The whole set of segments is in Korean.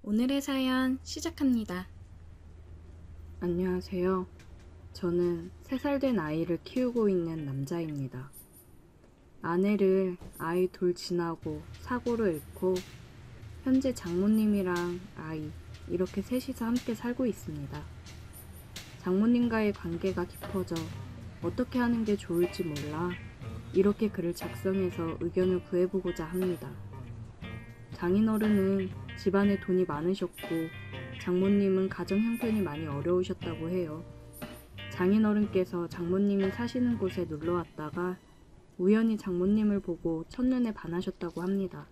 오늘의 사연 시작합니다. 안녕하세요. 저는 3살 된 아이를 키우고 있는 남자입니다. 아내를 아이 둘 지나고 사고로 잃고 현재 장모님이랑 아이 이렇게 셋이서 함께 살고 있습니다. 장모님과의 관계가 깊어져 어떻게 하는 게 좋을지 몰라 이렇게 글을 작성해서 의견을 구해보고자 합니다. 장인어른은 집안에 돈이 많으셨고 장모님은 가정 형편이 많이 어려우셨다고 해요. 장인어른께서 장모님이 사시는 곳에 놀러왔다가 우연히 장모님을 보고 첫눈에 반하셨다고 합니다.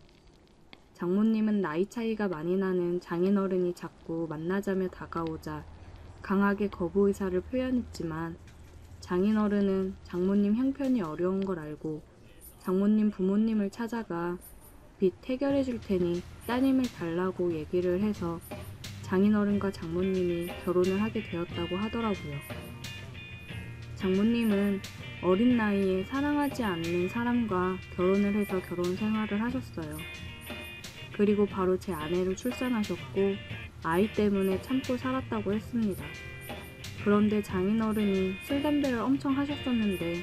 장모님은 나이 차이가 많이 나는 장인어른이 자꾸 만나자며 다가오자 강하게 거부 의사를 표현했지만 장인어른은 장모님 형편이 어려운 걸 알고 장모님 부모님을 찾아가 빚 해결해 줄 테니 따님을 달라고 얘기를 해서 장인어른과 장모님이 결혼을 하게 되었다고 하더라고요. 장모님은 어린 나이에 사랑하지 않는 사람과 결혼을 해서 결혼 생활을 하셨어요. 그리고 바로 제 아내를 출산하셨고 아이 때문에 참고 살았다고 했습니다. 그런데 장인어른이 술 담배를 엄청 하셨었는데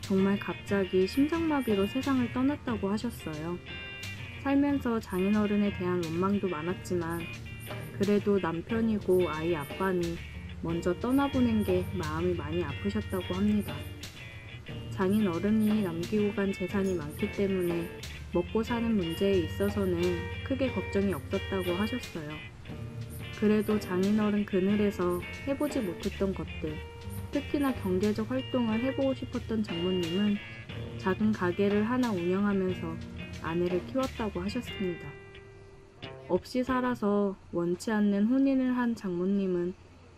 정말 갑자기 심장마비로 세상을 떠났다고 하셨어요. 살면서 장인어른에 대한 원망도 많았지만 그래도 남편이고 아이 아빠니 먼저 떠나보낸 게 마음이 많이 아프셨다고 합니다. 장인어른이 남기고 간 재산이 많기 때문에 먹고 사는 문제에 있어서는 크게 걱정이 없었다고 하셨어요. 그래도 장인어른 그늘에서 해보지 못했던 것들, 특히나 경제적 활동을 해보고 싶었던 장모님은 작은 가게를 하나 운영하면서 아내를 키웠다고 하셨습니다. 없이 살아서 원치 않는 혼인을 한 장모님은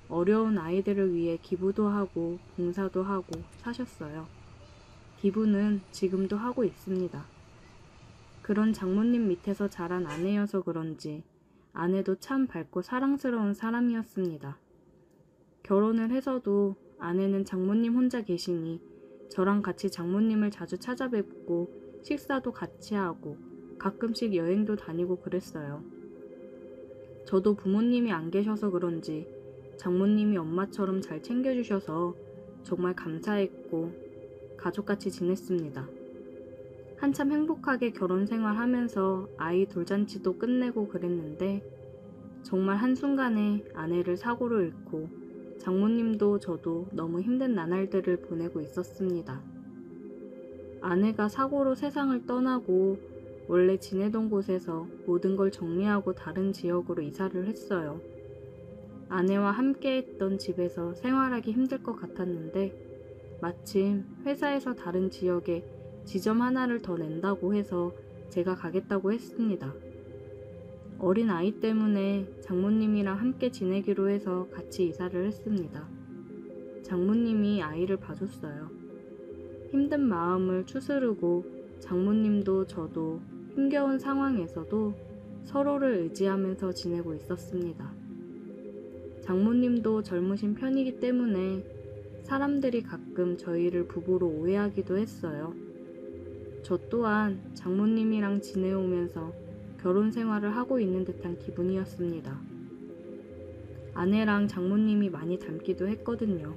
어려운 아이들을 위해 기부도 하고 봉사도 하고 사셨어요. 기부는 지금도 하고 있습니다. 그런 장모님 밑에서 자란 아내여서 그런지 아내도 참 밝고 사랑스러운 사람이었습니다. 결혼을 해서도 아내는 장모님 혼자 계시니 저랑 같이 장모님을 자주 찾아뵙고 식사도 같이 하고 가끔씩 여행도 다니고 그랬어요. 저도 부모님이 안 계셔서 그런지 장모님이 엄마처럼 잘 챙겨주셔서 정말 감사했고 가족같이 지냈습니다. 한참 행복하게 결혼 생활하면서 아이 돌잔치도 끝내고 그랬는데 정말 한순간에 아내를 사고로 잃고 장모님도 저도 너무 힘든 나날들을 보내고 있었습니다. 아내가 사고로 세상을 떠나고 원래 지내던 곳에서 모든 걸 정리하고 다른 지역으로 이사를 했어요. 아내와 함께 했던 집에서 생활하기 힘들 것 같았는데 마침 회사에서 다른 지역에 지점 하나를 더 낸다고 해서 제가 가겠다고 했습니다. 어린 아이 때문에 장모님이랑 함께 지내기로 해서 같이 이사를 했습니다. 장모님이 아이를 봐줬어요. 힘든 마음을 추스르고 장모님도 저도 힘겨운 상황에서도 서로를 의지하면서 지내고 있었습니다. 장모님도 젊으신 편이기 때문에 사람들이 가끔 저희를 부부로 오해하기도 했어요. 저 또한 장모님이랑 지내오면서 결혼 생활을 하고 있는 듯한 기분이었습니다. 아내랑 장모님이 많이 닮기도 했거든요.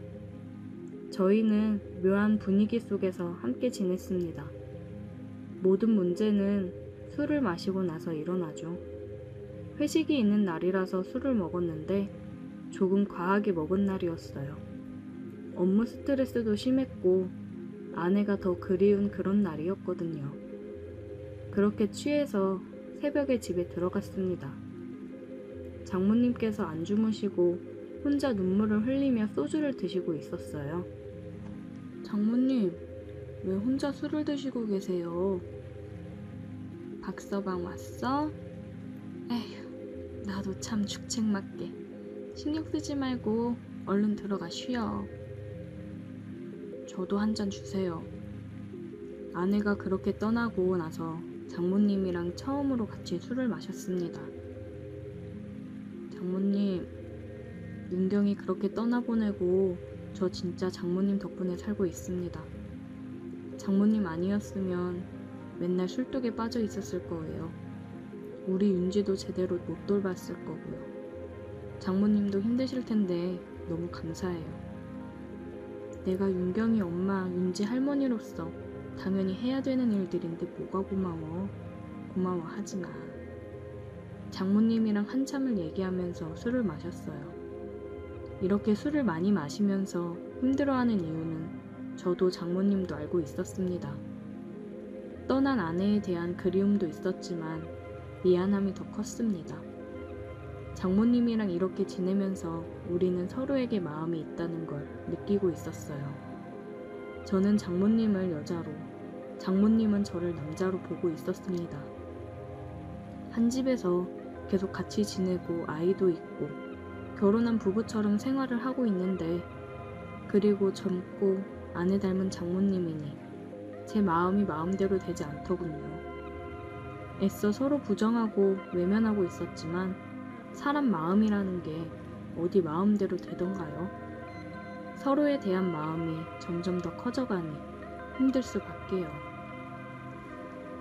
저희는 묘한 분위기 속에서 함께 지냈습니다. 모든 문제는 술을 마시고 나서 일어나죠. 회식이 있는 날이라서 술을 먹었는데 조금 과하게 먹은 날이었어요. 업무 스트레스도 심했고 아내가 더 그리운 그런 날이었거든요. 그렇게 취해서 새벽에 집에 들어갔습니다. 장모님께서 안 주무시고 혼자 눈물을 흘리며 소주를 드시고 있었어요. 장모님, 왜 혼자 술을 드시고 계세요? 박서방 왔어? 에휴, 나도 참 죽책맞게. 신경 쓰지 말고 얼른 들어가 쉬어. 저도 한 잔 주세요. 아내가 그렇게 떠나고 나서 장모님이랑 처음으로 같이 술을 마셨습니다. 장모님, 윤경이 그렇게 떠나보내고 저 진짜 장모님 덕분에 살고 있습니다. 장모님 아니었으면 맨날 술독에 빠져 있었을 거예요. 우리 윤지도 제대로 못 돌봤을 거고요. 장모님도 힘드실 텐데 너무 감사해요. 내가 윤경이 엄마, 윤지 할머니로서 당연히 해야 되는 일들인데 뭐가 고마워. 고마워하지 마. 장모님이랑 한참을 얘기하면서 술을 마셨어요. 이렇게 술을 많이 마시면서 힘들어하는 이유는 저도 장모님도 알고 있었습니다. 떠난 아내에 대한 그리움도 있었지만 미안함이 더 컸습니다. 장모님이랑 이렇게 지내면서 우리는 서로에게 마음이 있다는 걸 느끼고 있었어요. 저는 장모님을 여자로, 장모님은 저를 남자로 보고 있었습니다. 한 집에서 계속 같이 지내고 아이도 있고 결혼한 부부처럼 생활을 하고 있는데, 그리고 젊고 아내 닮은 장모님이니 제 마음이 마음대로 되지 않더군요. 애써 서로 부정하고 외면하고 있었지만 사람 마음이라는 게 어디 마음대로 되던가요? 서로에 대한 마음이 점점 더 커져가니 힘들 수밖에요.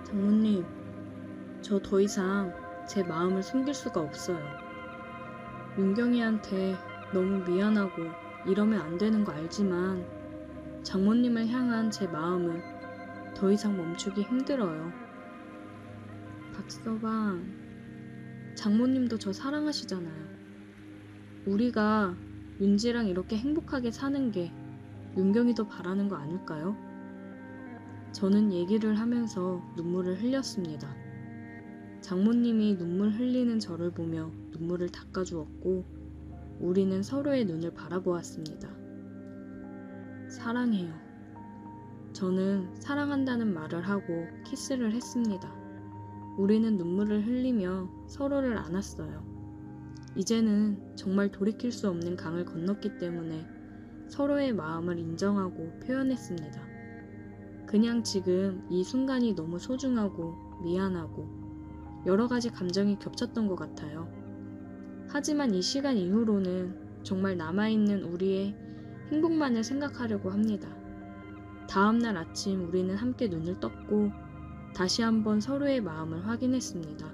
장모님, 저 더 이상 제 마음을 숨길 수가 없어요. 윤경이한테 너무 미안하고 이러면 안 되는 거 알지만 장모님을 향한 제 마음은 더 이상 멈추기 힘들어요. 박서방, 장모님도 저 사랑하시잖아요. 우리가 윤지랑 이렇게 행복하게 사는 게 윤경이도 바라는 거 아닐까요? 저는 얘기를 하면서 눈물을 흘렸습니다. 장모님이 눈물 흘리는 저를 보며 눈물을 닦아주었고 우리는 서로의 눈을 바라보았습니다. 사랑해요. 저는 사랑한다는 말을 하고 키스를 했습니다. 우리는 눈물을 흘리며 서로를 안았어요. 이제는 정말 돌이킬 수 없는 강을 건넜기 때문에 서로의 마음을 인정하고 표현했습니다. 그냥 지금 이 순간이 너무 소중하고 미안하고 여러 가지 감정이 겹쳤던 것 같아요. 하지만 이 시간 이후로는 정말 남아있는 우리의 행복만을 생각하려고 합니다. 다음날 아침 우리는 함께 눈을 떴고 다시 한번 서로의 마음을 확인했습니다.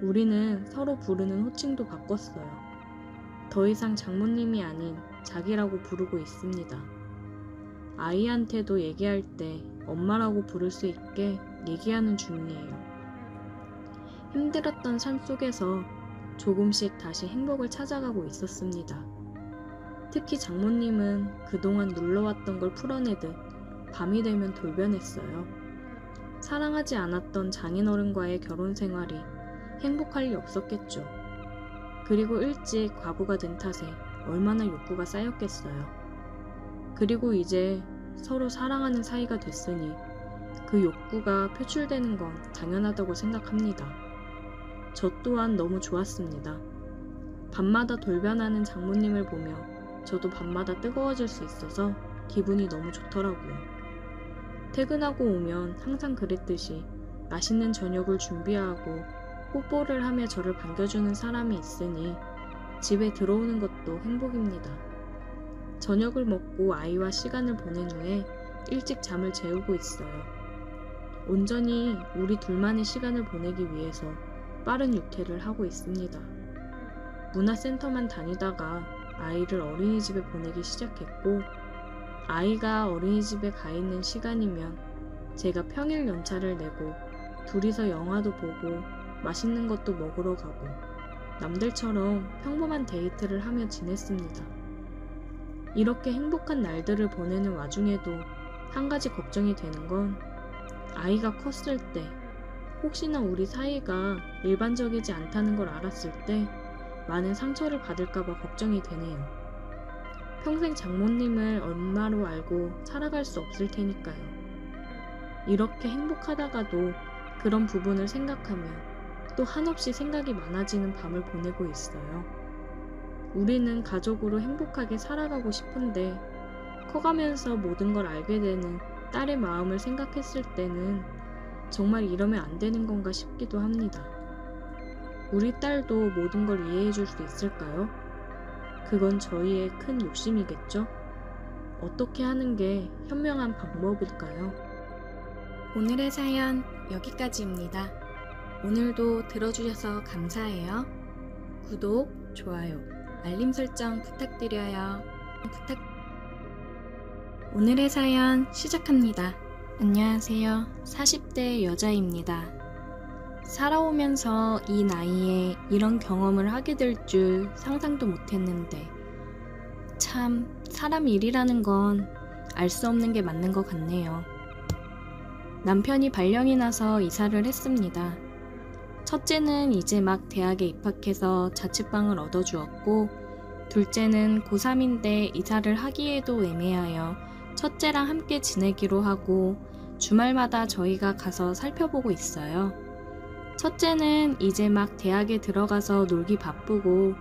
우리는 서로 부르는 호칭도 바꿨어요. 더 이상 장모님이 아닌 자기라고 부르고 있습니다. 아이한테도 얘기할 때 엄마라고 부를 수 있게 얘기하는 중이에요. 힘들었던 삶 속에서 조금씩 다시 행복을 찾아가고 있었습니다. 특히 장모님은 그동안 눌러왔던 걸 풀어내듯 밤이 되면 돌변했어요. 사랑하지 않았던 장인어른과의 결혼 생활이 행복할 리 없었겠죠. 그리고 일찍 과부가 된 탓에 얼마나 욕구가 쌓였겠어요. 그리고 이제 서로 사랑하는 사이가 됐으니 그 욕구가 표출되는 건 당연하다고 생각합니다. 저 또한 너무 좋았습니다. 밤마다 돌변하는 장모님을 보며 저도 밤마다 뜨거워질 수 있어서 기분이 너무 좋더라고요. 퇴근하고 오면 항상 그랬듯이 맛있는 저녁을 준비하고 뽀뽀를 하며 저를 반겨주는 사람이 있으니 집에 들어오는 것도 행복입니다. 저녁을 먹고 아이와 시간을 보낸 후에 일찍 잠을 재우고 있어요. 온전히 우리 둘만의 시간을 보내기 위해서 빠른 육퇴를 하고 있습니다. 문화센터만 다니다가 아이를 어린이집에 보내기 시작했고, 아이가 어린이집에 가 있는 시간이면 제가 평일 연차를 내고 둘이서 영화도 보고 맛있는 것도 먹으러 가고 남들처럼 평범한 데이트를 하며 지냈습니다. 이렇게 행복한 날들을 보내는 와중에도 한 가지 걱정이 되는 건 아이가 컸을 때 혹시나 우리 사이가 일반적이지 않다는 걸 알았을 때 많은 상처를 받을까봐 걱정이 되네요. 평생 장모님을 엄마로 알고 살아갈 수 없을 테니까요. 이렇게 행복하다가도 그런 부분을 생각하며 또 한없이 생각이 많아지는 밤을 보내고 있어요. 우리는 가족으로 행복하게 살아가고 싶은데 커가면서 모든 걸 알게 되는 딸의 마음을 생각했을 때는 정말 이러면 안 되는 건가 싶기도 합니다. 우리 딸도 모든 걸 이해해 줄 수 있을까요? 그건 저희의 큰 욕심이겠죠? 어떻게 하는 게 현명한 방법일까요? 오늘의 사연 여기까지입니다. 오늘도 들어주셔서 감사해요. 구독, 좋아요, 알림 설정 부탁드려요. 오늘의 사연 시작합니다. 안녕하세요. 40대 여자입니다. 살아오면서 이 나이에 이런 경험을 하게 될 줄 상상도 못했는데 참 사람 일이라는 건 알 수 없는 게 맞는 것 같네요. 남편이 발령이 나서 이사를 했습니다. 첫째는 이제 막 대학에 입학해서 자취방을 얻어주었고 둘째는 고3인데 이사를 하기에도 애매하여 첫째랑 함께 지내기로 하고 주말마다 저희가 가서 살펴보고 있어요. 첫째는 이제 막 대학에 들어가서 놀기 바쁘고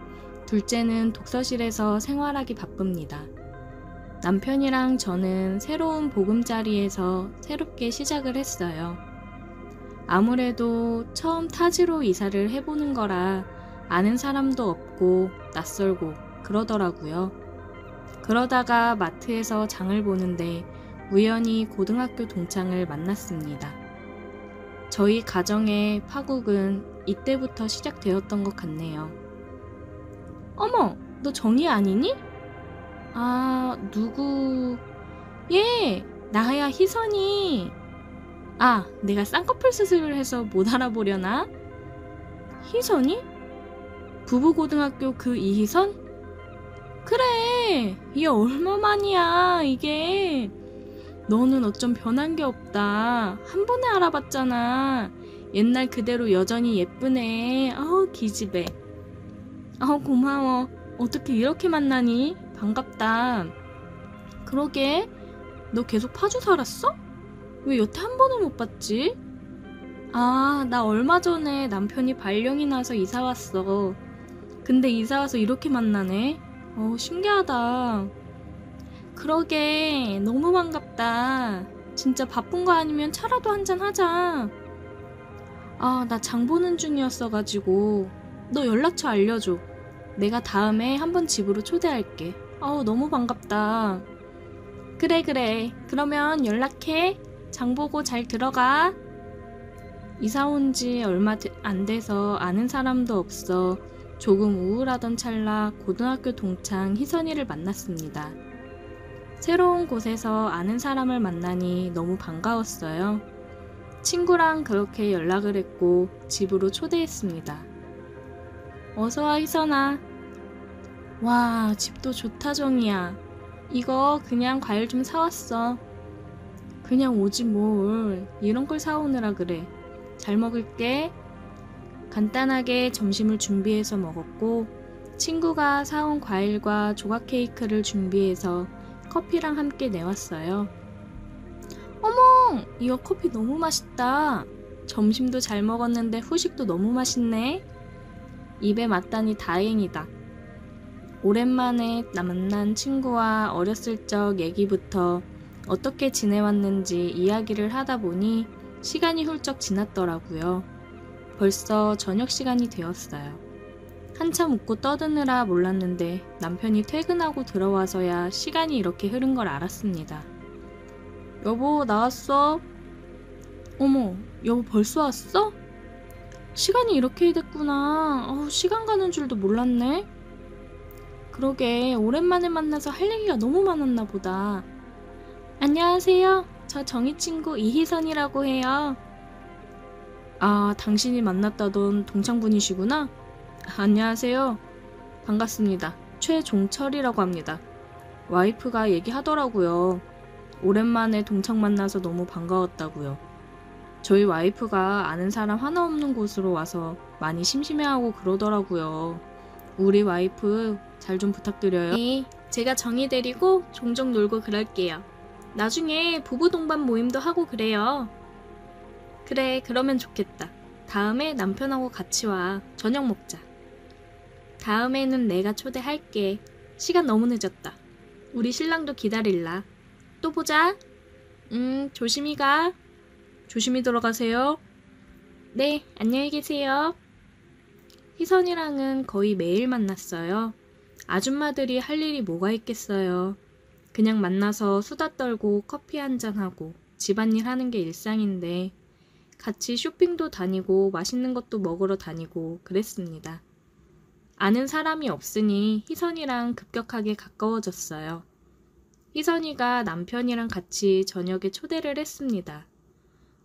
둘째는 독서실에서 생활하기 바쁩니다. 남편이랑 저는 새로운 보금자리에서 새롭게 시작을 했어요. 아무래도 처음 타지로 이사를 해보는 거라 아는 사람도 없고 낯설고 그러더라고요. 그러다가 마트에서 장을 보는데 우연히 고등학교 동창을 만났습니다. 저희 가정의 파국은 이때부터 시작되었던 것 같네요. 어머, 너 정희 아니니? 아, 누구? 예, 나야 희선이. 아, 내가 쌍꺼풀 수술을 해서 못 알아보려나? 희선이? 부부고등학교 그 이희선? 그래, 이게 얼마만이야 이게. 너는 어쩜 변한 게 없다. 한 번에 알아봤잖아. 옛날 그대로 여전히 예쁘네. 아우 기집애. 아우 고마워. 어떻게 이렇게 만나니? 반갑다. 그러게, 너 계속 파주 살았어? 왜 여태 한 번을 못 봤지? 아, 나 얼마 전에 남편이 발령이 나서 이사 왔어. 근데 이사 와서 이렇게 만나네. 신기하다. 그러게, 너무 반갑다. 진짜 바쁜 거 아니면 차라도 한잔 하자. 아, 나 장 보는 중이었어가지고. 너 연락처 알려줘. 내가 다음에 한번 집으로 초대할게. 너무 반갑다. 그래. 그러면 연락해. 장 보고 잘 들어가. 이사 온 지 얼마 안 돼서 아는 사람도 없어 조금 우울하던 찰나 고등학교 동창 희선이를 만났습니다. 새로운 곳에서 아는 사람을 만나니 너무 반가웠어요. 친구랑 그렇게 연락을 했고 집으로 초대했습니다. 어서와 희선아. 와, 집도 좋다 정이야. 이거 그냥 과일 좀 사왔어. 그냥 오지 뭘. 이런 걸 사오느라 그래. 잘 먹을게. 간단하게 점심을 준비해서 먹었고 친구가 사온 과일과 조각 케이크를 준비해서 커피랑 함께 내왔어요. 어머, 이거 커피 너무 맛있다. 점심도 잘 먹었는데 후식도 너무 맛있네. 입에 맞다니 다행이다. 오랜만에 만난 친구와 어렸을 적 얘기부터 어떻게 지내왔는지 이야기를 하다 보니 시간이 훌쩍 지났더라고요. 벌써 저녁 시간이 되었어요. 한참 웃고 떠드느라 몰랐는데 남편이 퇴근하고 들어와서야 시간이 이렇게 흐른 걸 알았습니다. 여보, 나왔어? 어머, 여보 벌써 왔어? 시간이 이렇게 됐구나. 시간 가는 줄도 몰랐네. 그러게, 오랜만에 만나서 할 얘기가 너무 많았나 보다. 안녕하세요. 저 정희 친구 이희선이라고 해요. 아, 당신이 만났다던 동창분이시구나. 안녕하세요. 반갑습니다. 최종철이라고 합니다. 와이프가 얘기하더라고요. 오랜만에 동창 만나서 너무 반가웠다고요. 저희 와이프가 아는 사람 하나 없는 곳으로 와서 많이 심심해하고 그러더라고요. 우리 와이프 잘 좀 부탁드려요. 네, 제가 정희 데리고 종종 놀고 그럴게요. 나중에 부부 동반 모임도 하고 그래요. 그래, 그러면 좋겠다. 다음에 남편하고 같이 와. 저녁 먹자. 다음에는 내가 초대할게. 시간 너무 늦었다. 우리 신랑도 기다릴라. 또 보자. 조심히 가. 조심히 들어가세요. 네, 안녕히 계세요. 희선이랑은 거의 매일 만났어요. 아줌마들이 할 일이 뭐가 있겠어요. 그냥 만나서 수다 떨고 커피 한잔하고 집안일 하는 게 일상인데 같이 쇼핑도 다니고 맛있는 것도 먹으러 다니고 그랬습니다. 아는 사람이 없으니 희선이랑 급격하게 가까워졌어요. 희선이가 남편이랑 같이 저녁에 초대를 했습니다.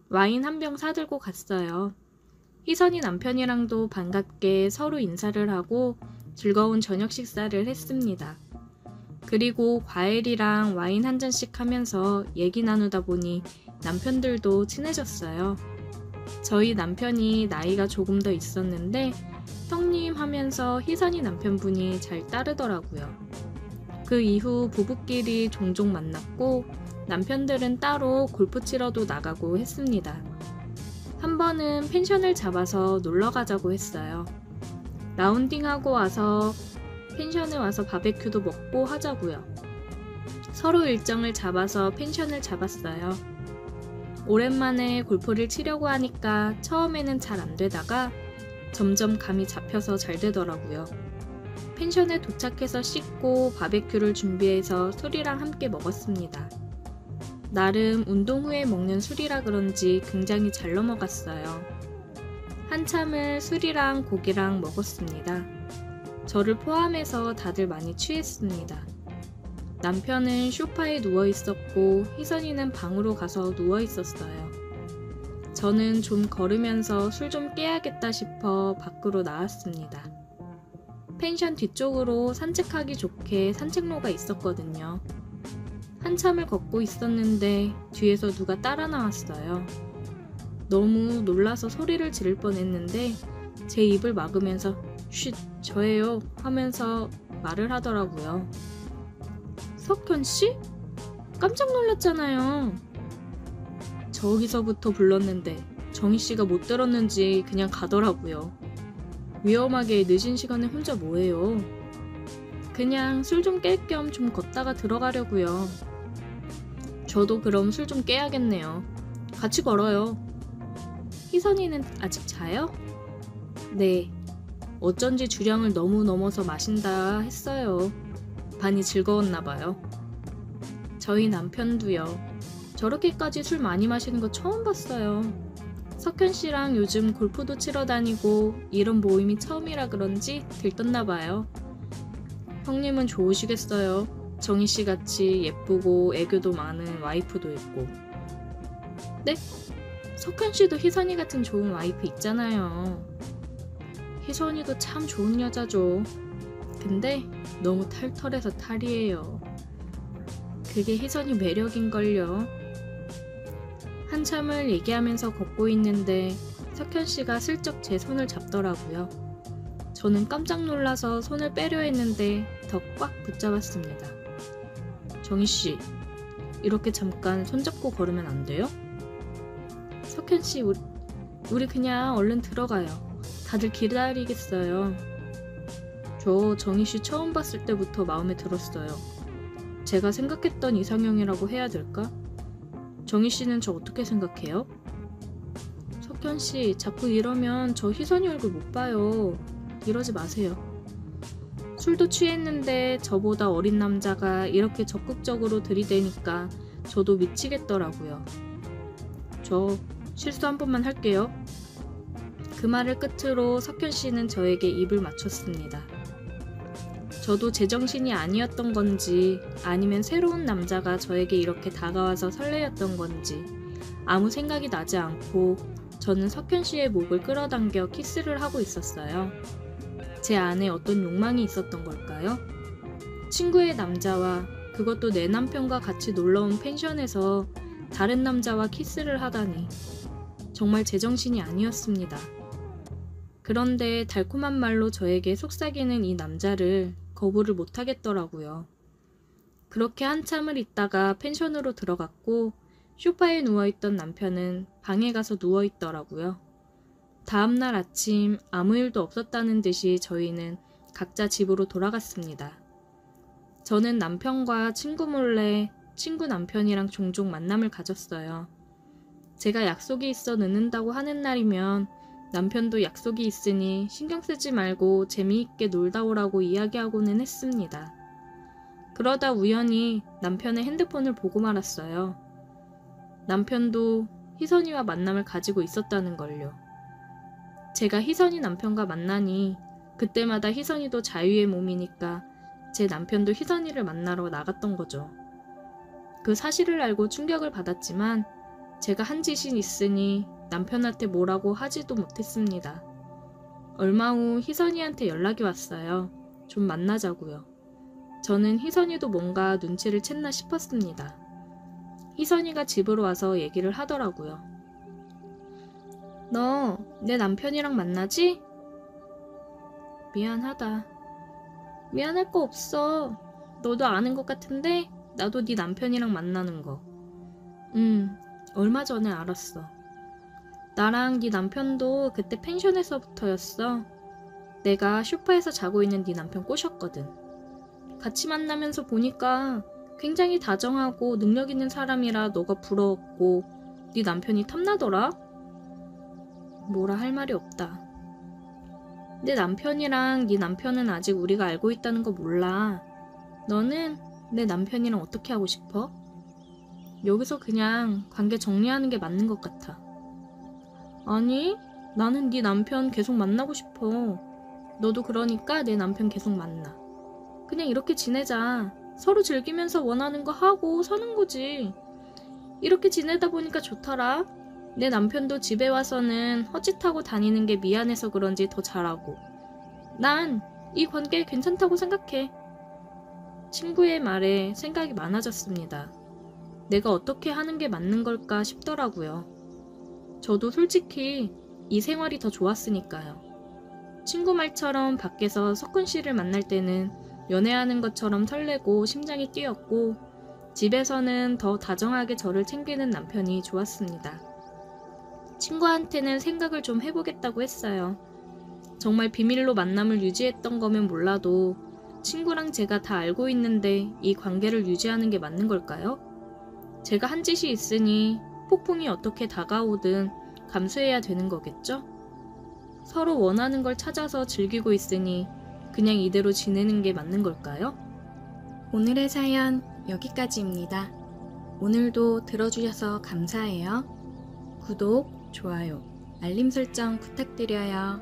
와인 한 병 사들고 갔어요. 희선이 남편이랑도 반갑게 서로 인사를 하고 즐거운 저녁 식사를 했습니다. 그리고 과일이랑 와인 한 잔씩 하면서 얘기 나누다 보니 남편들도 친해졌어요. 저희 남편이 나이가 조금 더 있었는데 형님 하면서 희선이 남편분이 잘 따르더라고요. 그 이후 부부끼리 종종 만났고 남편들은 따로 골프 치러도 나가고 했습니다. 한 번은 펜션을 잡아서 놀러 가자고 했어요. 라운딩하고 와서 펜션에 와서 바베큐도 먹고 하자고요. 서로 일정을 잡아서 펜션을 잡았어요. 오랜만에 골프를 치려고 하니까 처음에는 잘 안 되다가 점점 감이 잡혀서 잘 되더라고요. 펜션에 도착해서 씻고 바베큐를 준비해서 술이랑 함께 먹었습니다. 나름 운동 후에 먹는 술이라 그런지 굉장히 잘 넘어갔어요. 한참을 술이랑 고기랑 먹었습니다. 저를 포함해서 다들 많이 취했습니다. 남편은 소파에 누워 있었고 희선이는 방으로 가서 누워 있었어요. 저는 좀 걸으면서 술 좀 깨야겠다 싶어 밖으로 나왔습니다. 펜션 뒤쪽으로 산책하기 좋게 산책로가 있었거든요. 한참을 걷고 있었는데 뒤에서 누가 따라 나왔어요. 너무 놀라서 소리를 지를 뻔했는데 제 입을 막으면서 쉿, 저예요 하면서 말을 하더라고요. 석현씨? 깜짝 놀랐잖아요. 저기서부터 불렀는데 정희씨가 못 들었는지 그냥 가더라고요. 위험하게 늦은 시간에 혼자 뭐해요? 그냥 술 좀 깰 겸 좀 걷다가 들어가려고요. 저도 그럼 술 좀 깨야겠네요. 같이 걸어요. 희선이는 아직 자요? 네. 어쩐지 주량을 너무 넘어서 마신다 했어요. 반이 즐거웠나봐요. 저희 남편도요. 저렇게까지 술 많이 마시는 거 처음 봤어요. 석현씨랑 요즘 골프도 치러 다니고 이런 모임이 처음이라 그런지 들떴나봐요. 형님은 좋으시겠어요. 정희씨 같이 예쁘고 애교도 많은 와이프도 있고. 네? 석현씨도 희선이 같은 좋은 와이프 있잖아요. 희선이도 참 좋은 여자죠. 근데 너무 털털해서 탈이에요. 그게 희선이 매력인걸요. 한참을 얘기하면서 걷고 있는데 석현씨가 슬쩍 제 손을 잡더라고요. 저는 깜짝 놀라서 손을 빼려 했는데 더 꽉 붙잡았습니다. 정희씨, 이렇게 잠깐 손잡고 걸으면 안 돼요? 석현씨, 우리 그냥 얼른 들어가요. 다들 기다리겠어요. 저 정희씨 처음 봤을 때부터 마음에 들었어요. 제가 생각했던 이상형이라고 해야 될까? 정희씨는 저 어떻게 생각해요? 석현씨, 자꾸 이러면 저 희선이 얼굴 못 봐요. 이러지 마세요. 술도 취했는데 저보다 어린 남자가 이렇게 적극적으로 들이대니까 저도 미치겠더라고요. 저 실수 한 번만 할게요. 그 말을 끝으로 석현씨는 저에게 입을 맞췄습니다. 저도 제정신이 아니었던 건지 아니면 새로운 남자가 저에게 이렇게 다가와서 설레였던 건지 아무 생각이 나지 않고 저는 석현씨의 목을 끌어당겨 키스를 하고 있었어요. 제 안에 어떤 욕망이 있었던 걸까요? 친구의 남자와 그것도 내 남편과 같이 놀러온 펜션에서 다른 남자와 키스를 하다니 정말 제정신이 아니었습니다. 그런데 달콤한 말로 저에게 속삭이는 이 남자를 거부를 못하겠더라고요. 그렇게 한참을 있다가 펜션으로 들어갔고 소파에 누워있던 남편은 방에 가서 누워있더라고요. 다음날 아침 아무 일도 없었다는 듯이 저희는 각자 집으로 돌아갔습니다. 저는 남편과 친구 몰래 친구 남편이랑 종종 만남을 가졌어요. 제가 약속이 있어 늦는다고 하는 날이면 남편도 약속이 있으니 신경 쓰지 말고 재미있게 놀다 오라고 이야기하고는 했습니다. 그러다 우연히 남편의 핸드폰을 보고 말았어요. 남편도 희선이와 만남을 가지고 있었다는 걸요. 제가 희선이 남편과 만나니 그때마다 희선이도 자유의 몸이니까 제 남편도 희선이를 만나러 나갔던 거죠. 그 사실을 알고 충격을 받았지만 제가 한 짓이 있으니 남편한테 뭐라고 하지도 못했습니다. 얼마 후 희선이한테 연락이 왔어요. 좀 만나자고요. 저는 희선이도 뭔가 눈치를 챘나 싶었습니다. 희선이가 집으로 와서 얘기를 하더라고요. 너 내 남편이랑 만나지? 미안하다. 미안할 거 없어. 너도 아는 것 같은데 나도 네 남편이랑 만나는 거. 얼마 전에 알았어. 나랑 네 남편도 그때 펜션에서부터였어. 내가 소파에서 자고 있는 네 남편 꼬셨거든. 같이 만나면서 보니까 굉장히 다정하고 능력 있는 사람이라 너가 부러웠고 네 남편이 탐나더라? 뭐라 할 말이 없다. 내 남편이랑 네 남편은 아직 우리가 알고 있다는 거 몰라. 너는 내 남편이랑 어떻게 하고 싶어? 여기서 그냥 관계 정리하는 게 맞는 것 같아. 아니, 나는 네 남편 계속 만나고 싶어. 너도 그러니까 내 남편 계속 만나. 그냥 이렇게 지내자. 서로 즐기면서 원하는 거 하고 사는 거지. 이렇게 지내다 보니까 좋더라. 내 남편도 집에 와서는 헛짓하고 다니는 게 미안해서 그런지 더 잘하고. 난 이 관계 괜찮다고 생각해. 친구의 말에 생각이 많아졌습니다. 내가 어떻게 하는 게 맞는 걸까 싶더라고요. 저도 솔직히 이 생활이 더 좋았으니까요. 친구 말처럼 밖에서 석훈 씨를 만날 때는 연애하는 것처럼 설레고 심장이 뛰었고, 집에서는 더 다정하게 저를 챙기는 남편이 좋았습니다. 친구한테는 생각을 좀 해보겠다고 했어요. 정말 비밀로 만남을 유지했던 거면 몰라도 친구랑 제가 다 알고 있는데 이 관계를 유지하는 게 맞는 걸까요? 제가 한 짓이 있으니 폭풍이 어떻게 다가오든 감수해야 되는 거겠죠? 서로 원하는 걸 찾아서 즐기고 있으니 그냥 이대로 지내는 게 맞는 걸까요? 오늘의 사연 여기까지입니다. 오늘도 들어주셔서 감사해요. 구독, 좋아요, 알림 설정 부탁드려요.